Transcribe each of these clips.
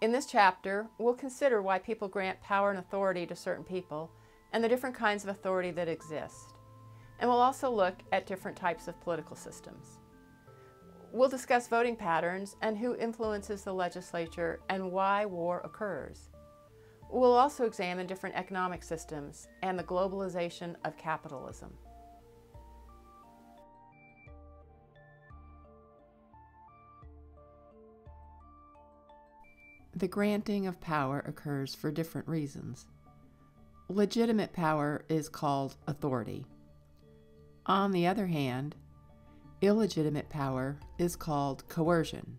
In this chapter, we'll consider why people grant power and authority to certain people and the different kinds of authority that exist. And we'll also look at different types of political systems. We'll discuss voting patterns and who influences the legislature and why war occurs. We'll also examine different economic systems and the globalization of capitalism. The granting of power occurs for different reasons. Legitimate power is called authority. On the other hand, illegitimate power is called coercion.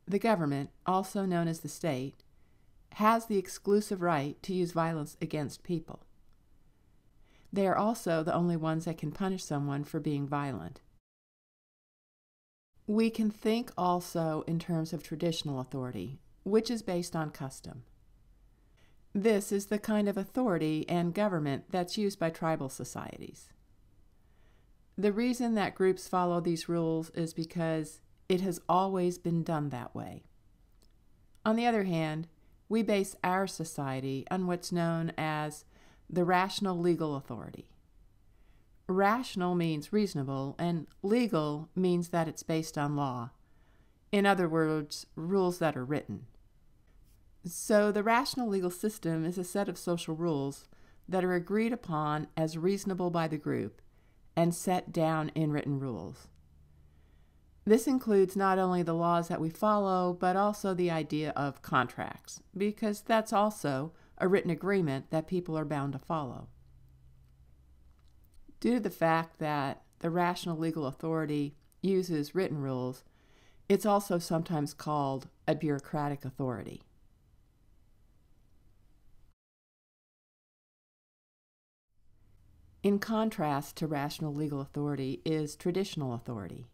The government, also known as the state, has the exclusive right to use violence against people. They are also the only ones that can punish someone for being violent. We can think also in terms of traditional authority, which is based on custom. This is the kind of authority and government that's used by tribal societies. The reason that groups follow these rules is because it has always been done that way. On the other hand, we base our society on what's known as the rational legal authority. Rational means reasonable, and legal means that it's based on law. In other words, rules that are written. So the rational legal system is a set of social rules that are agreed upon as reasonable by the group and set down in written rules. This includes not only the laws that we follow, but also the idea of contracts, because that's also a written agreement that people are bound to follow. Due to the fact that the rational legal authority uses written rules, it's also sometimes called a bureaucratic authority. In contrast to rational legal authority is traditional authority.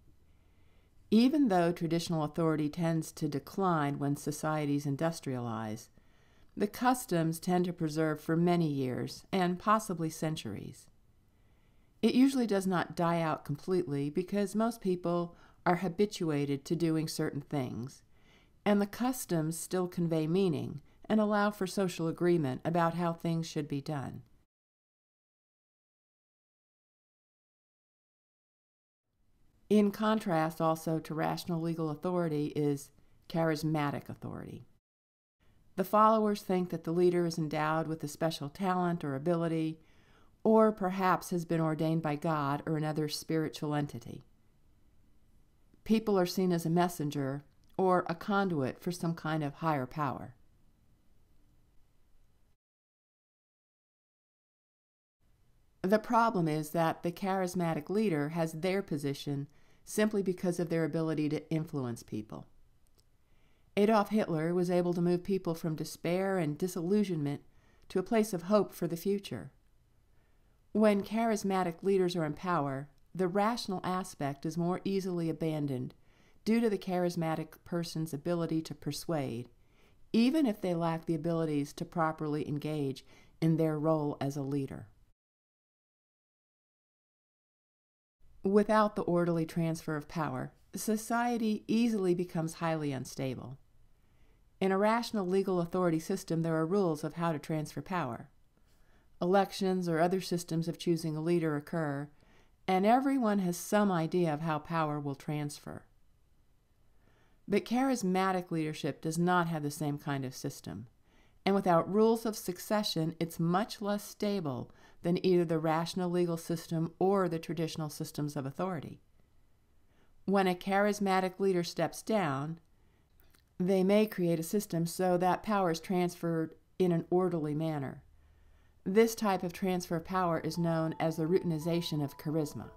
Even though traditional authority tends to decline when societies industrialize, the customs tend to preserve for many years and possibly centuries. It usually does not die out completely because most people are habituated to doing certain things, and the customs still convey meaning and allow for social agreement about how things should be done. In contrast also to rational legal authority is charismatic authority. The followers think that the leader is endowed with a special talent or ability, or perhaps has been ordained by God or another spiritual entity. People are seen as a messenger or a conduit for some kind of higher power. The problem is that the charismatic leader has their position simply because of their ability to influence people. Adolf Hitler was able to move people from despair and disillusionment to a place of hope for the future. When charismatic leaders are in power, the rational aspect is more easily abandoned due to the charismatic person's ability to persuade, even if they lack the abilities to properly engage in their role as a leader. Without the orderly transfer of power, society easily becomes highly unstable. In a rational legal authority system, there are rules of how to transfer power. Elections or other systems of choosing a leader occur, and everyone has some idea of how power will transfer. But charismatic leadership does not have the same kind of system, and without rules of succession, it's much less stable than either the rational legal system or the traditional systems of authority. When a charismatic leader steps down, they may create a system so that power is transferred in an orderly manner. This type of transfer of power is known as the routinization of charisma.